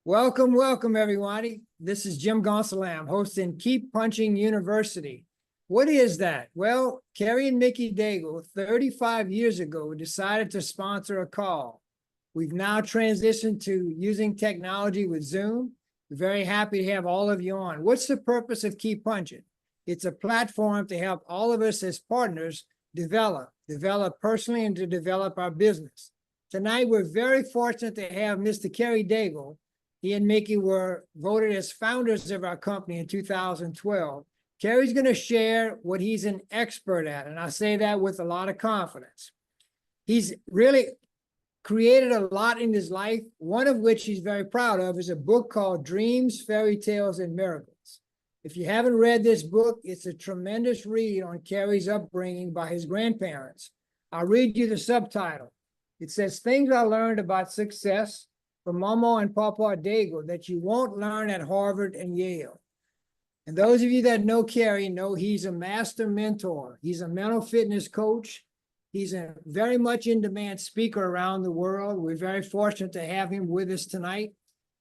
Welcome, welcome, everybody. This is Jim Gonsalam hosting Keep Punching University. What is that? Well, Kerry and Mickey Daigle, 35 years ago, decided to sponsor a call. We've now transitioned to using technology with Zoom. We're very happy to have all of you on. What's the purpose of Keep Punching? It's a platform to help all of us as partners develop personally and to develop our business. Tonight, we're very fortunate to have Mr. Kerry Daigle. He and Mickey were voted as founders of our company in 2012. Kerry's going to share what he's an expert at, and I say that with a lot of confidence. He's really created a lot in his life, one of which he's very proud of is a book called Dreams, Fairy Tales, and Miracles. If you haven't read this book, it's a tremendous read on Kerry's upbringing by his grandparents. I'll read you the subtitle. It says, "Things I Learned About Success from Mama and Papa Daigle that you won't learn at Harvard and Yale." And those of you that know Kerry know he's a master mentor. He's a mental fitness coach. He's a very much in-demand speaker around the world. We're very fortunate to have him with us tonight.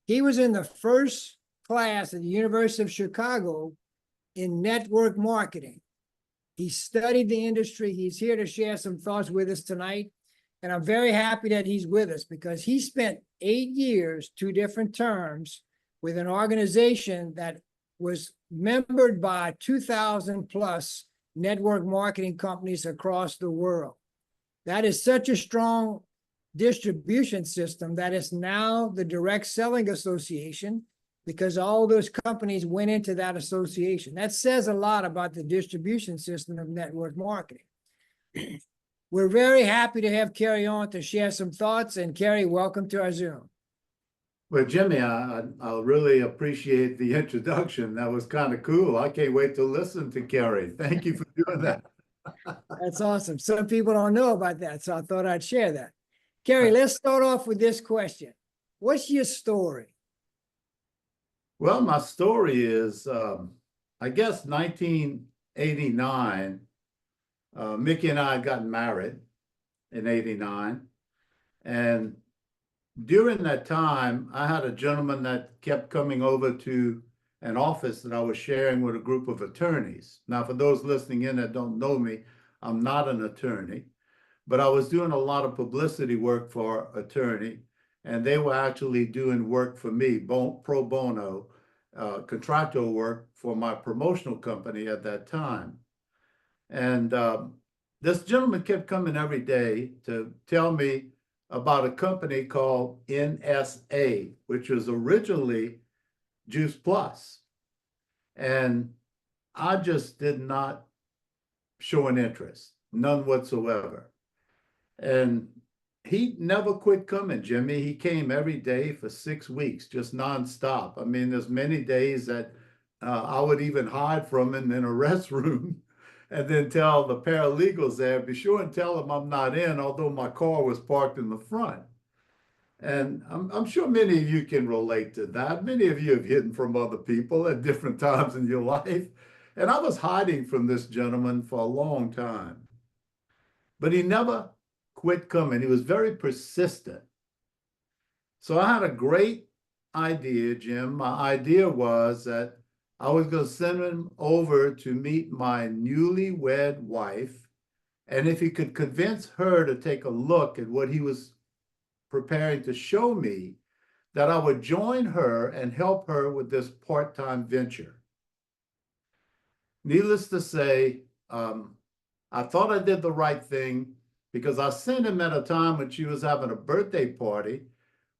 He was in the first class at the University of Chicago in network marketing. He studied the industry. He's here to share some thoughts with us tonight. And I'm very happy that he's with us because he spent 8 years, 2 different terms, with an organization that was membered by 2,000 plus network marketing companies across the world. That is such a strong distribution system that is now the Direct Selling Association because all those companies went into that association. That says a lot about the distribution system of network marketing. We're very happy to have Kerry on to share some thoughts. And Kerry, welcome to our Zoom. Well, Jimmy, I really appreciate the introduction. That was kind of cool. I can't wait to listen to Kerry. Thank you for doing that. That's awesome. Some people don't know about that, so I thought I'd share that. Kerry, let's start off with this question. What's your story? Well, my story is, I guess, 1989. Mickey and I got married in 89. And during that time, I had a gentleman that kept coming over to an office that I was sharing with a group of attorneys. Now, for those listening in that don't know me, I'm not an attorney, but I was doing a lot of publicity work for an attorney, and they were actually doing work for me, pro bono, contractual work for my promotional company at that time. And this gentleman kept coming every day to tell me about a company called NSA, which was originally Juice Plus. And I just did not show an interest, none whatsoever. And he never quit coming, Jimmy. He came every day for 6 weeks, just nonstop. I mean, there's many days that I would even hide from him in a restroom and then tell the paralegals there, be sure and tell them I'm not in, although my car was parked in the front. And I'm sure many of you can relate to that. Many of you have hidden from other people at different times in your life. And I was hiding from this gentleman for a long time. But he never quit coming. He was very persistent. So I had a great idea, Jim. My idea was that I was going to send him over to meet my newlywed wife. And if he could convince her to take a look at what he was preparing to show me, that I would join her and help her with this part-time venture. Needless to say, I thought I did the right thing because I sent him at a time when she was having a birthday party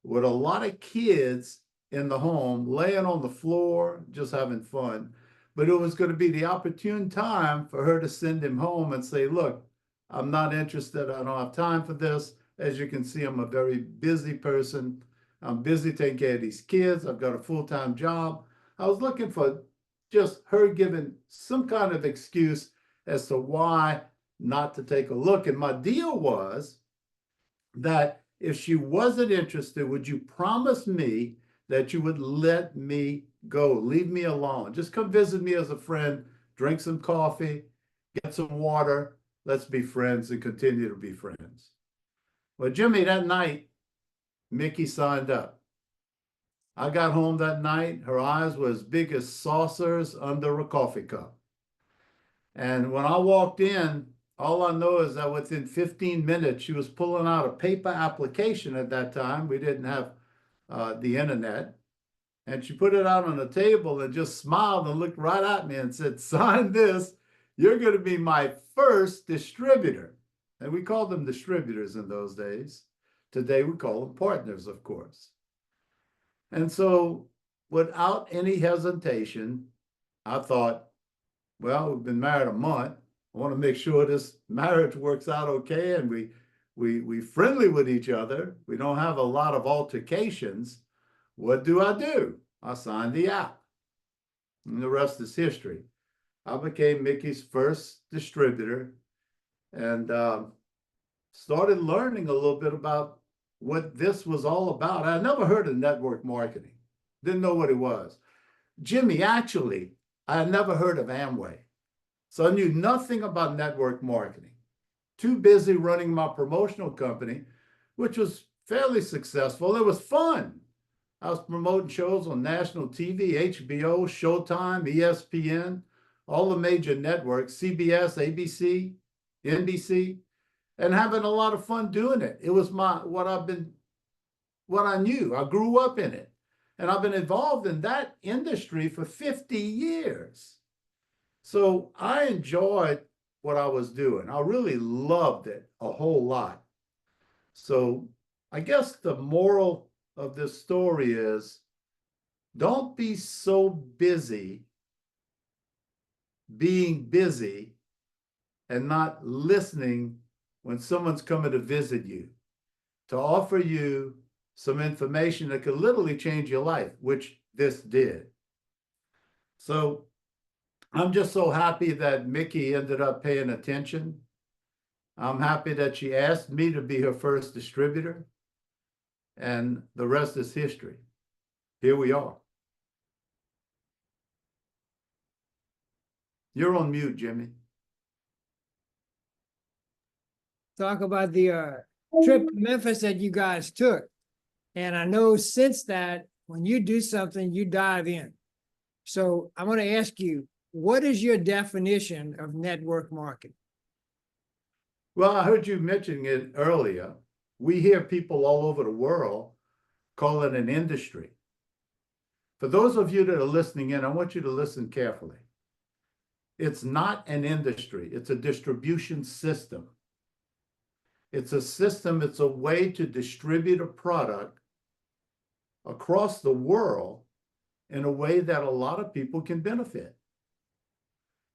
with a lot of kids in the home, laying on the floor, just having fun. But it was going to be the opportune time for her to send him home and say, look, I'm not interested. I don't have time for this. As you can see, I'm a very busy person. I'm busy taking care of these kids. I've got a full-time job. I was looking for just her giving some kind of excuse as to why not to take a look. And my deal was that if she wasn't interested, would you promise me that you would let me go, leave me alone? Just come visit me as a friend, drink some coffee, get some water. Let's be friends and continue to be friends. Well, Jimmy, that night, Mickey signed up. I got home that night. Her eyes were as big as saucers under a coffee cup. And when I walked in, all I know is that within 15 minutes, she was pulling out a paper application at that time. We didn't have the internet. And she put it out on the table and just smiled and looked right at me and said, sign this. You're going to be my first distributor. And we called them distributors in those days. Today, we call them partners, of course. And so without any hesitation, I thought, well, we've been married a month. I want to make sure this marriage works out okay and we friendly with each other. We don't have a lot of altercations. What do? I signed the app. And the rest is history. I became Mickey's first distributor and started learning a little bit about what this was all about. I never heard of network marketing. Didn't know what it was. Jimmy, actually, I had never heard of Amway. So I knew nothing about network marketing. Too busy running my promotional company, which was fairly successful. It was fun. I was promoting shows on national TV, HBO, Showtime, ESPN, all the major networks, CBS, ABC, NBC, and having a lot of fun doing it. It was what I knew. I grew up in it. And I've been involved in that industry for 50 years. So I enjoyed what I was doing. I really loved it a whole lot. So I guess the moral of this story is don't be so busy being busy and not listening when someone's coming to visit you to offer you some information that could literally change your life, which this did. So I'm just so happy that Mickey ended up paying attention. I'm happy that she asked me to be her first distributor. And the rest is history. Here we are. You're on mute, Jimmy. Talk about the trip to Memphis that you guys took. And I know since that, when you do something, you dive in. So I want to ask you, what is your definition of network marketing? Well, I heard you mentioning it earlier. We hear people all over the world call it an industry. For those of you that are listening in, I want you to listen carefully. It's not an industry. It's a distribution system. It's a system. It's a way to distribute a product across the world in a way that a lot of people can benefit.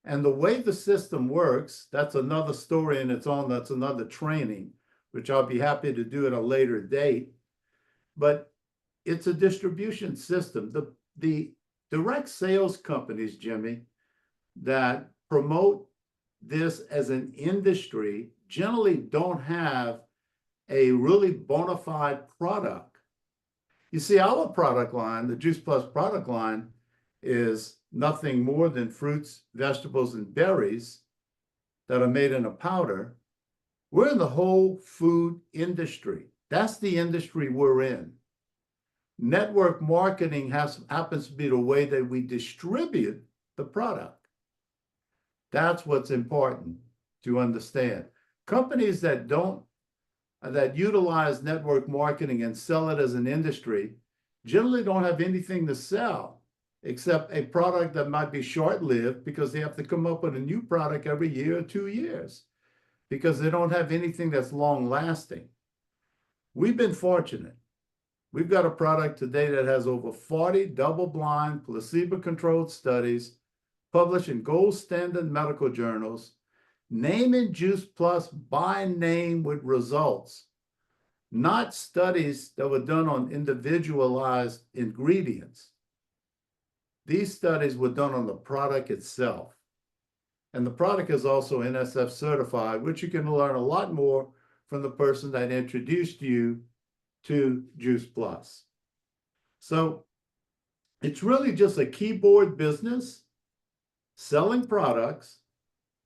And the way the system works, that's another story in its own. That's another training, which I'll be happy to do at a later date. But it's a distribution system. The direct sales companies, Jimmy, that promote this as an industry generally don't have a really bona fide product. You see, our product line, the Juice Plus product line, is nothing more than fruits, vegetables, and berries that are made in a powder. We're in the whole food industry. That's the industry we're in. Network marketing happens to be the way that we distribute the product. That's what's important to understand. Companies that utilize network marketing and sell it as an industry generally don't have anything to sell except a product that might be short-lived because they have to come up with a new product every year or 2 years because they don't have anything that's long-lasting. We've been fortunate. We've got a product today that has over 40 double-blind, placebo-controlled studies published in gold standard medical journals, naming Juice Plus by name with results, not studies that were done on individualized ingredients. These studies were done on the product itself. And the product is also NSF certified, which you can learn a lot more from the person that introduced you to Juice Plus. So it's really just a keyboard business selling products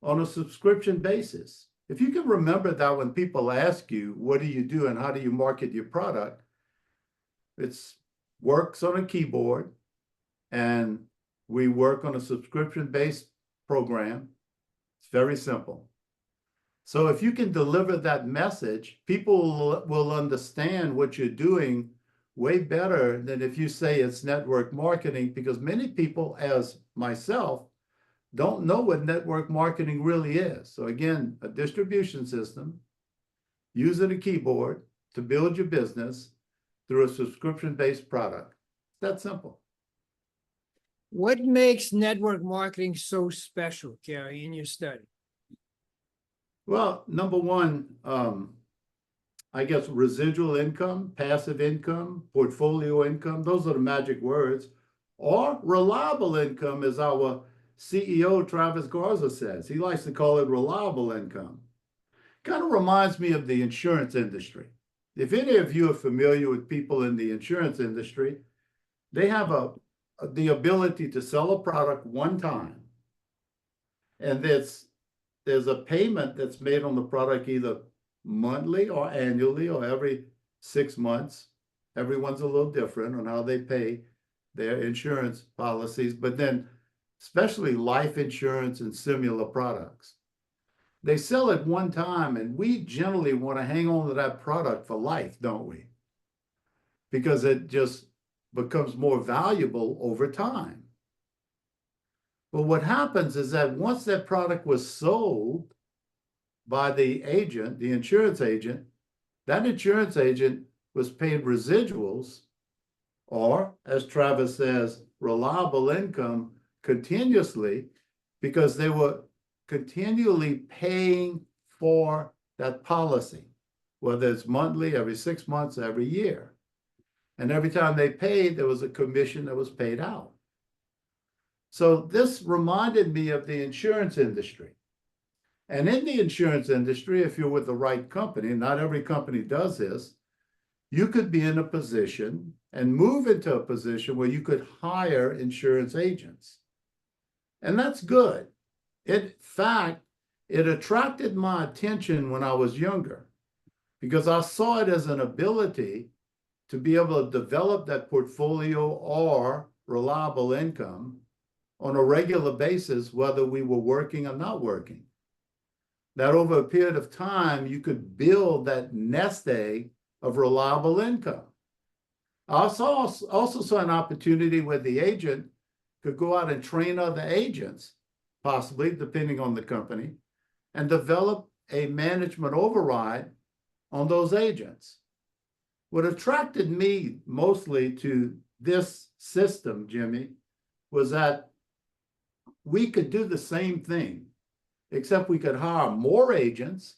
on a subscription basis. If you can remember that when people ask you, what do you do and how do you market your product? It's works on a keyboard, and we work on a subscription-based program. It's very simple. So if you can deliver that message, people will understand what you're doing way better than if you say it's network marketing, because many people, as myself, don't know what network marketing really is. So again, a distribution system, using a keyboard to build your business through a subscription-based product. It's that simple. What makes network marketing so special, Kerry, in your study? Well, number one, I guess residual income, passive income, portfolio income, those are the magic words. Or reliable income, as our CEO, Travis Garza, says. He likes to call it reliable income. Kind of reminds me of the insurance industry. If any of you are familiar with people in the insurance industry, they have the ability to sell a product one time. And there's a payment that's made on the product either monthly or annually or every 6 months. Everyone's a little different on how they pay their insurance policies, but then especially life insurance and similar products. They sell it one time, and we generally want to hang on to that product for life, don't we? Because it just becomes more valuable over time. But what happens is that once that product was sold by the agent, the insurance agent, that insurance agent was paid residuals, or as Travis says, reliable income continuously, because they were continually paying for that policy, whether it's monthly, every 6 months, every year. And every time they paid, there was a commission that was paid out. So this reminded me of the insurance industry. And in the insurance industry, if you're with the right company, not every company does this, you could be in a position and move into a position where you could hire insurance agents. And that's good. In fact, it attracted my attention when I was younger, because I saw it as an ability to be able to develop that portfolio or reliable income on a regular basis, whether we were working or not working. That over a period of time, you could build that nest egg of reliable income. I also saw an opportunity where the agent could go out and train other agents, possibly depending on the company, and develop a management override on those agents. What attracted me mostly to this system, Jimmy, was that we could do the same thing, except we could hire more agents,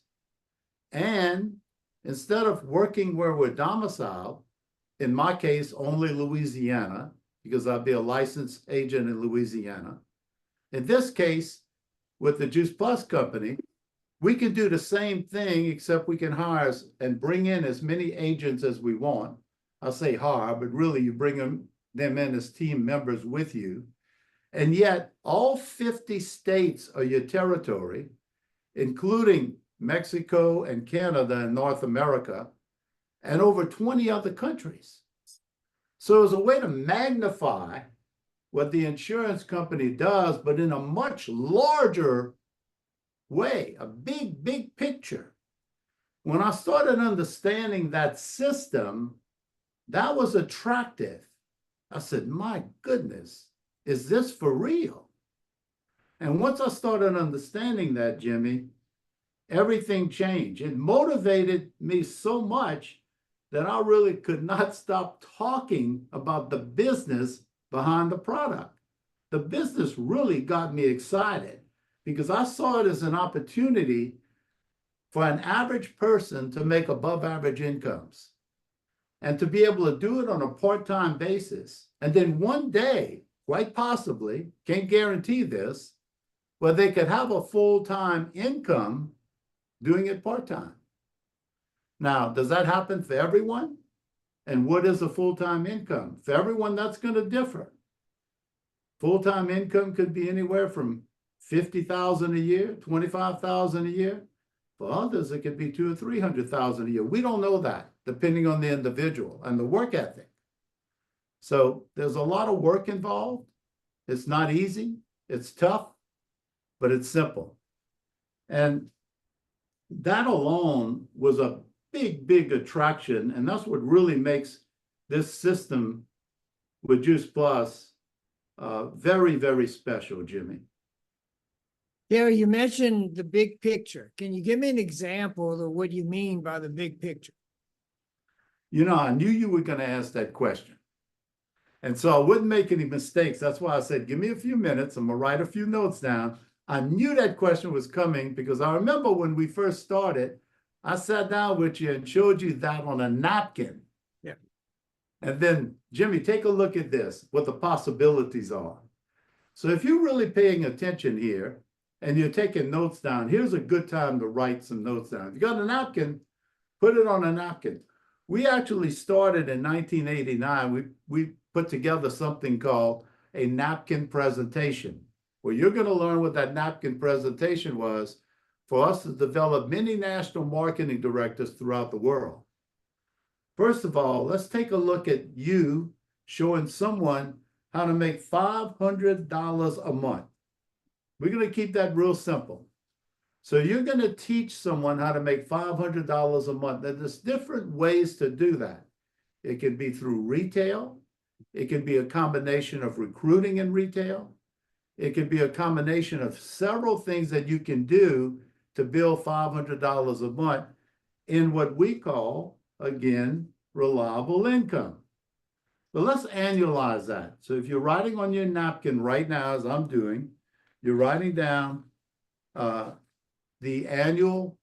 and instead of working where we're domiciled, in my case, only Louisiana, because I'd be a licensed agent in Louisiana. In this case, with the Juice Plus company, we can do the same thing, except we can hire and bring in as many agents as we want. I say hire, but really you bring them in as team members with you. And yet all 50 states are your territory, including Mexico and Canada and North America, and over 20 other countries. So it's a way to magnify what the insurance company does, but in a much larger way, a big, big picture. When I started understanding that system, that was attractive. I said, my goodness, is this for real? And once I started understanding that, Jimmy, everything changed. It motivated me so much that I really could not stop talking about the business behind the product. The business really got me excited because I saw it as an opportunity for an average person to make above average incomes and to be able to do it on a part-time basis. And then one day, quite possibly, can't guarantee this, but they could have a full-time income doing it part-time. Now, does that happen for everyone? And what is a full-time income? For everyone, that's going to differ. Full-time income could be anywhere from $50,000 a year, $25,000 a year. For others, it could be $200,000 or $300,000 a year. We don't know that, depending on the individual and the work ethic. So there's a lot of work involved. It's not easy, it's tough, but it's simple. And that alone was a big, big attraction. And that's what really makes this system with Juice Plus very, very special, Jimmy. Kerry, you mentioned the big picture. Can you give me an example of what you mean by the big picture? You know, I knew you were going to ask that question. And so I wouldn't make any mistakes. That's why I said, give me a few minutes. I'm going to write a few notes down. I knew that question was coming because I remember when we first started, I sat down with you and showed you that on a napkin. Yeah. And then, Jimmy, take a look at this, what the possibilities are. So if you're really paying attention here and you're taking notes down, here's a good time to write some notes down. If you got a napkin, put it on a napkin. We actually started in 1989. We put together something called a napkin presentation, where you're going to learn what that napkin presentation was for us to develop many national marketing directors throughout the world. First of all, let's take a look at you showing someone how to make $500 a month. We're going to keep that real simple. So you're going to teach someone how to make $500 a month. There's different ways to do that. It can be through retail. It can be a combination of recruiting and retail. It can be a combination of several things that you can do to build $500 a month in what we call, again, reliable income. But let's annualize that. So if you're writing on your napkin right now, as I'm doing, you're writing down the annual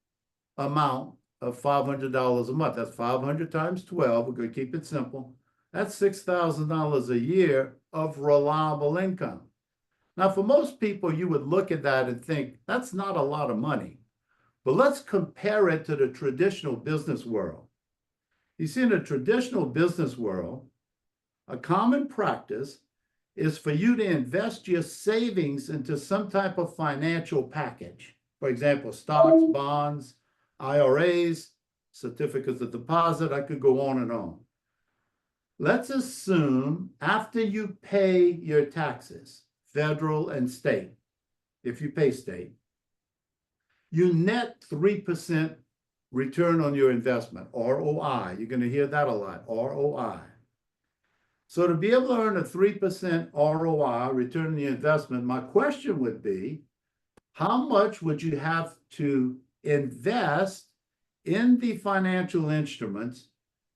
amount of $500 a month. That's 500 times 12. We're going to keep it simple. That's $6,000 a year of reliable income. Now, for most people, you would look at that and think, that's not a lot of money. But let's compare it to the traditional business world. You see, in the traditional business world, a common practice is for you to invest your savings into some type of financial package. For example, stocks, bonds, IRAs, certificates of deposit. I could go on and on. Let's assume after you pay your taxes, federal and state, if you pay state, you net 3% return on your investment, ROI. You're going to hear that a lot, ROI. So to be able to earn a 3% ROI, return on the investment, my question would be, how much would you have to invest in the financial instruments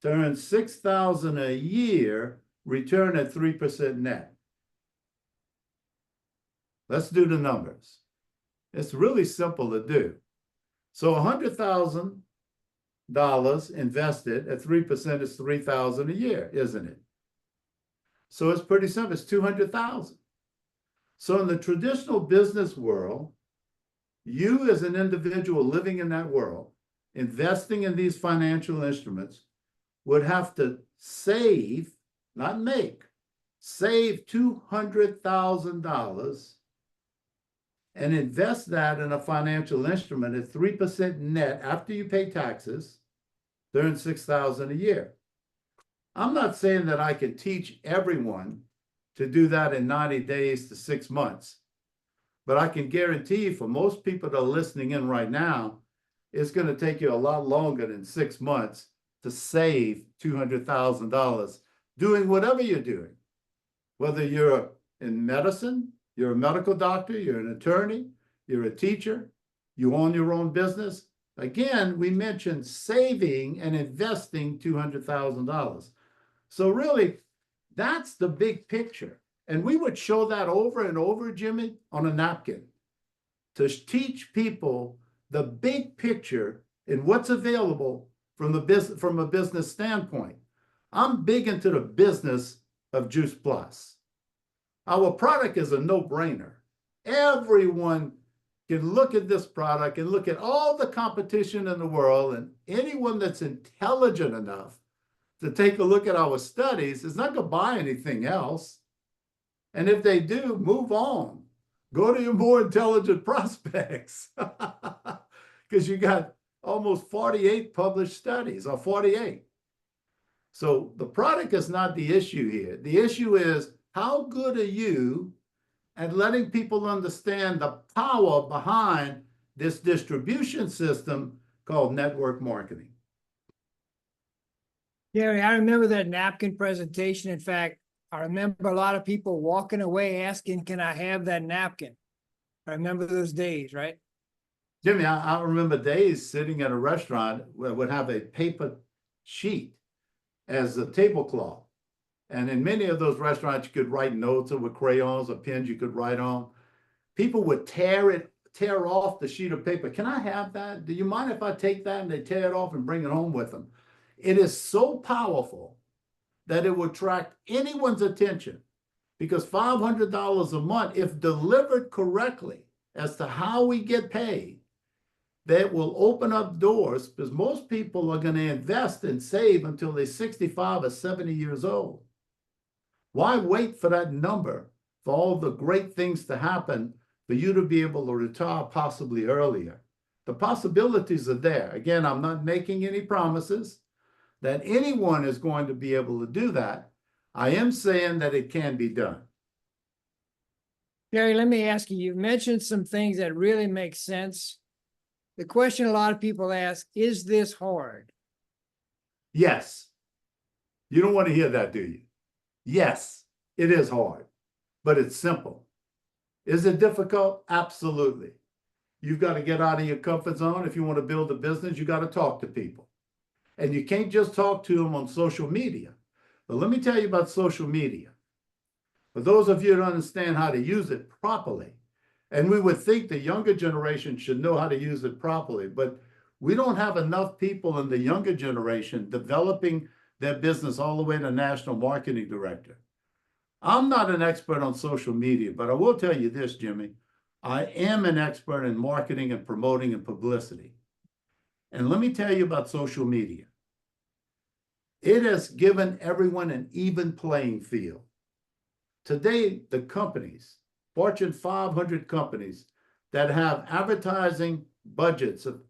to earn $6,000 a year, return at 3% net? Let's do the numbers. It's really simple to do. So $100,000 invested at 3% is $3,000 a year, isn't it? So it's pretty simple. It's $200,000. So in the traditional business world, you as an individual living in that world, investing in these financial instruments, would have to save, not make, save $200,000 and invest that in a financial instrument at 3% net after you pay taxes, to earn $6,000 a year. I'm not saying that I can teach everyone to do that in 90 days to 6 months, but I can guarantee you for most people that are listening in right now, it's going to take you a lot longer than 6 months to save $200,000 doing whatever you're doing. Whether you're in medicine, you're a medical doctor, you're an attorney, you're a teacher, you own your own business. Again, we mentioned saving and investing $200,000. So really, that's the big picture. And we would show that over and over, Jimmy, on a napkin to teach people the big picture and what's available from a business standpoint. I'm big into the business of Juice Plus. Our product is a no-brainer. Everyone can look at this product and look at all the competition in the world, and anyone that's intelligent enough to take a look at our studies is not going to buy anything else. And if they do, move on. Go to your more intelligent prospects because you got almost 48 published studies, or 48. So the product is not the issue here. The issue is, how good are you at letting people understand the power behind this distribution system called network marketing? Gary, I remember that napkin presentation. In fact, I remember a lot of people walking away asking, can I have that napkin? I remember those days, right? Jimmy, I remember days sitting at a restaurant where would have a paper sheet as a tablecloth. And in many of those restaurants, you could write notes or with crayons or pens you could write on. People would tear off the sheet of paper. Can I have that? Do you mind if I take that? And they tear it off and bring it home with them. It is so powerful that it will attract anyone's attention, because $500 a month, if delivered correctly as to how we get paid, that will open up doors, because most people are going to invest and save until they're 65 or 70 years old. Why wait for that number, for all the great things to happen, for you to be able to retire possibly earlier? The possibilities are there. Again, I'm not making any promises that anyone is going to be able to do that. I am saying that it can be done. Gary, let me ask you, you've mentioned some things that really make sense. The question a lot of people ask, is this hard? Yes. You don't want to hear that, do you? Yes, it is hard, but it's simple. Is it difficult? Absolutely. You've got to get out of your comfort zone. If you want to build a business, you got to talk to people. And you can't just talk to them on social media. But let me tell you about social media. For those of you who understand how to use it properly, and we would think the younger generation should know how to use it properly, but we don't have enough people in the younger generation developing their business all the way to national marketing director. I'm not an expert on social media, but I will tell you this, Jimmy. I am an expert in marketing and promoting and publicity. And let me tell you about social media. It has given everyone an even playing field. Today, the companies, Fortune 500 companies that have advertising budgets of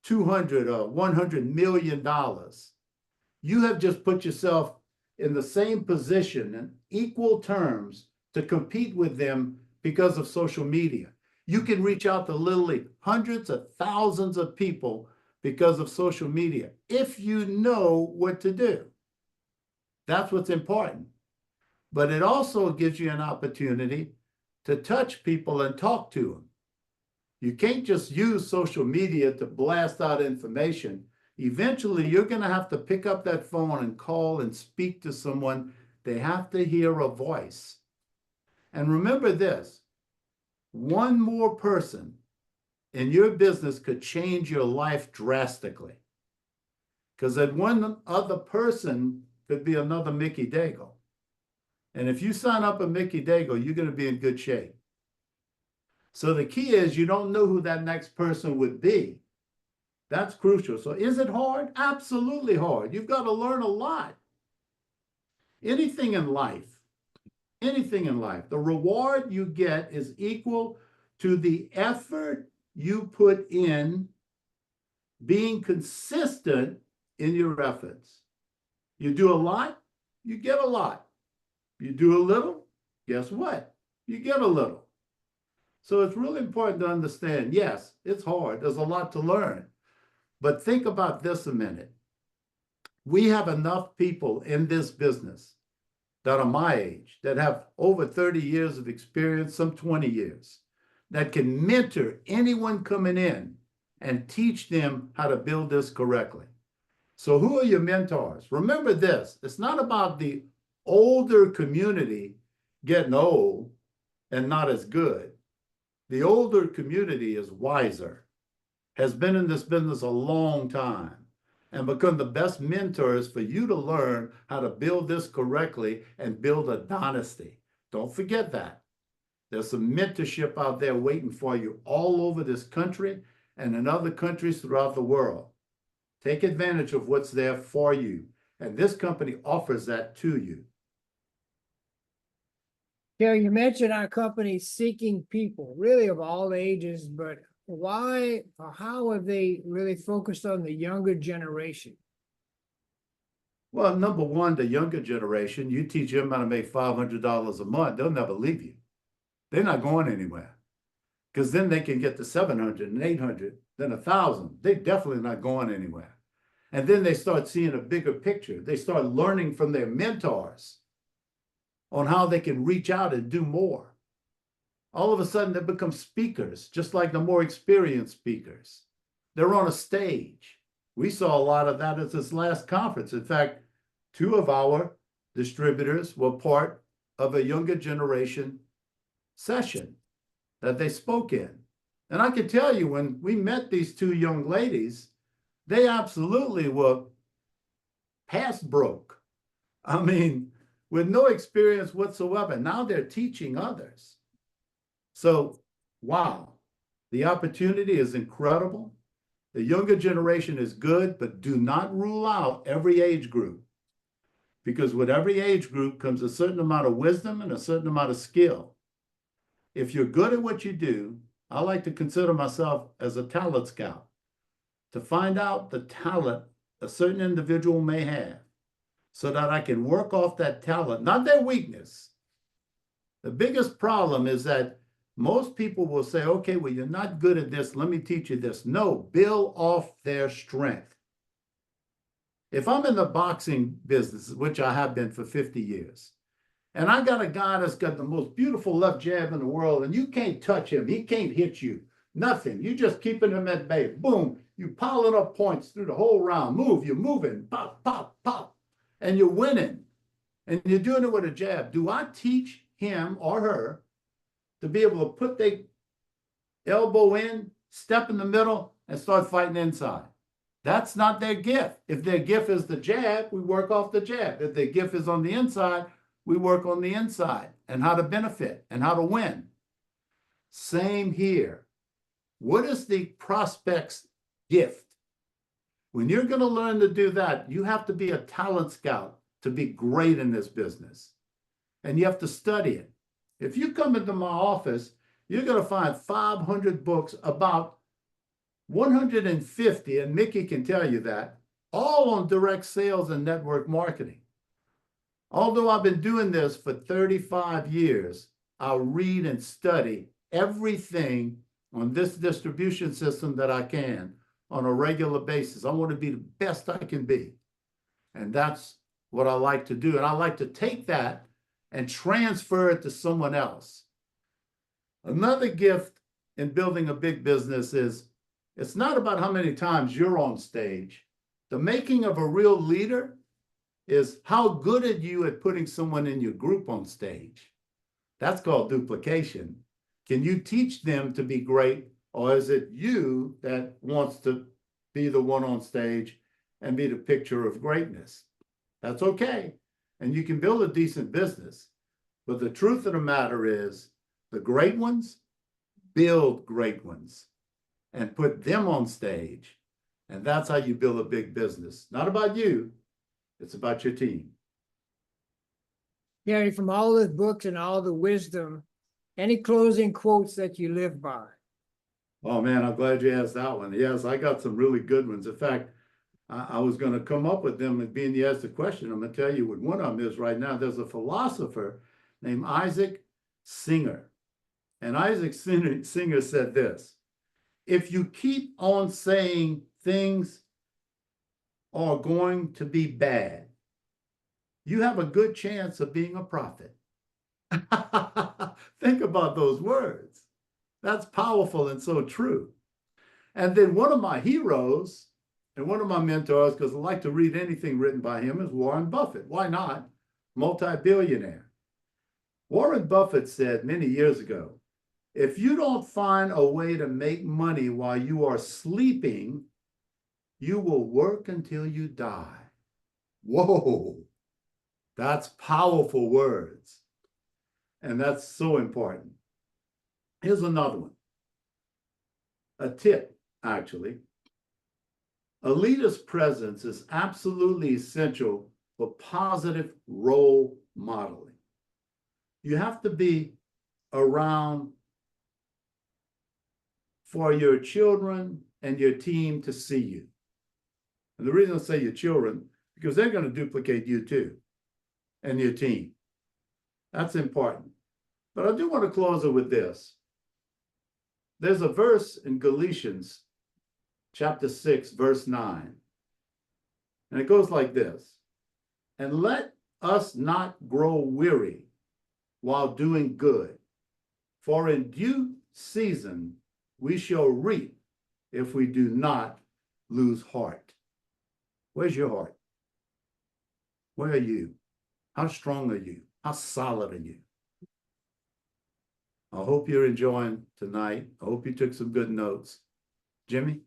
$200 or $100 million, you have just put yourself in the same position in equal terms to compete with them because of social media. You can reach out to literally hundreds of thousands of people because of social media, if you know what to do. That's what's important. But it also gives you an opportunity to touch people and talk to them. You can't just use social media to blast out information. Eventually, you're going to have to pick up that phone and call and speak to someone. They have to hear a voice. And remember this, one more person in your business could change your life drastically. Because that one other person could be another Mickey Daigle. And if you sign up a Mickey Daigle, you're going to be in good shape. So the key is you don't know who that next person would be. That's crucial. So is it hard? Absolutely hard. You've got to learn a lot. Anything in life, the reward you get is equal to the effort you put in being consistent in your efforts. You do a lot, you get a lot. You do a little, guess what? You get a little. So it's really important to understand, yes, it's hard. There's a lot to learn. But think about this a minute. We have enough people in this business that are my age, that have over 30 years of experience, some 20 years, that can mentor anyone coming in and teach them how to build this correctly. So who are your mentors? Remember this, it's not about the older community getting old and not as good. The older community is wiser, has been in this business a long time, and become the best mentors for you to learn how to build this correctly and build a dynasty. Don't forget that. There's some mentorship out there waiting for you all over this country and in other countries throughout the world. Take advantage of what's there for you. And this company offers that to you. Gary, you mentioned our company seeking people, really of all ages, but why or how have they really focused on the younger generation? Well, number one, the younger generation, you teach them how to make $500 a month, they'll never leave you. They're not going anywhere. Because then they can get to 700 and 800, then 1,000. They're definitely not going anywhere. And then they start seeing a bigger picture. They start learning from their mentors on how they can reach out and do more. All of a sudden, they become speakers, just like the more experienced speakers. They're on a stage. We saw a lot of that at this last conference. In fact, 2 of our distributors were part of a younger generation session that they spoke in. And I can tell you, when we met these 2 young ladies, they absolutely were past broke. I mean, with no experience whatsoever. Now they're teaching others. So, wow, the opportunity is incredible. The younger generation is good, but do not rule out every age group. Because with every age group comes a certain amount of wisdom and a certain amount of skill. If you're good at what you do, I like to consider myself as a talent scout, to find out the talent a certain individual may have, so that I can work off that talent, not their weakness. The biggest problem is that most people will say, okay, well, you're not good at this, let me teach you this. No, build off their strength. If I'm in the boxing business, which I have been for 50 years, and I got a guy that's got the most beautiful left jab in the world, and you can't touch him, he can't hit you, nothing. You just keeping him at bay. Boom, you piling up points through the whole round. Move, you're moving, pop, pop, pop, and you're winning. And you're doing it with a jab. Do I teach him or her to be able to put their elbow in, step in the middle, and start fighting inside? That's not their gift. If their gift is the jab, we work off the jab. If their gift is on the inside, we work on the inside and how to benefit and how to win. Same here. What is the prospect's gift? When you're going to learn to do that, you have to be a talent scout to be great in this business. And you have to study it. If you come into my office, you're going to find 500 books, about 150, and Mickey can tell you that, all on direct sales and network marketing. Although I've been doing this for 35 years, I'll read and study everything on this distribution system that I can on a regular basis. I want to be the best I can be. And that's what I like to do. And I like to take that and transfer it to someone else. Another gift in building a big business is it's not about how many times you're on stage. The making of a real leader is how good are you at putting someone in your group on stage. That's called duplication. Can you teach them to be great, or is it you that wants to be the one on stage and be the picture of greatness? That's okay. And you can build a decent business. But the truth of the matter is, the great ones build great ones and put them on stage. And that's how you build a big business. Not about you. It's about your team. Kerry, from all the books and all the wisdom, any closing quotes that you live by? Oh man, I'm glad you asked that one. Yes, I got some really good ones. In fact, I was going to come up with them, and being you asked the question, I'm going to tell you what one of them is right now. There's a philosopher named Isaac Singer. And Isaac Singer said this: if you keep on saying things are going to be bad, you have a good chance of being a prophet. Think about those words. That's powerful and so true. And then one of my heroes and one of my mentors, because I like to read anything written by him, is Warren Buffett. Why not? Multi-billionaire. Warren Buffett said many years ago, if you don't find a way to make money while you are sleeping, you will work until you die. Whoa, that's powerful words. And that's so important. Here's another one. A tip, actually. A leader's presence is absolutely essential for positive role modeling. You have to be around for your children and your team to see you. And the reason I say your children, because they're going to duplicate you too and your team. That's important. But I do want to close it with this. There's a verse in Galatians chapter 6, verse 9. And it goes like this. And let us not grow weary while doing good, for in due season we shall reap if we do not lose heart. Where's your heart? Where are you? How strong are you? How solid are you? I hope you're enjoying tonight. I hope you took some good notes. Jimmy,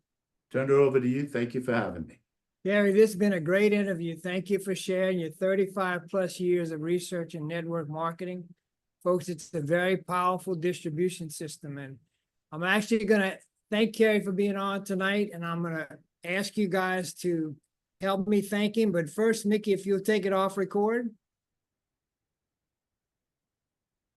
turn it over to you. Thank you for having me. Kerry, this has been a great interview. Thank you for sharing your 35 plus years of research and network marketing. Folks, it's a very powerful distribution system. And I'm actually going to thank Kerry for being on tonight. And I'm going to ask you guys to help me thank him. But first, Mickey, if you'll take it off record.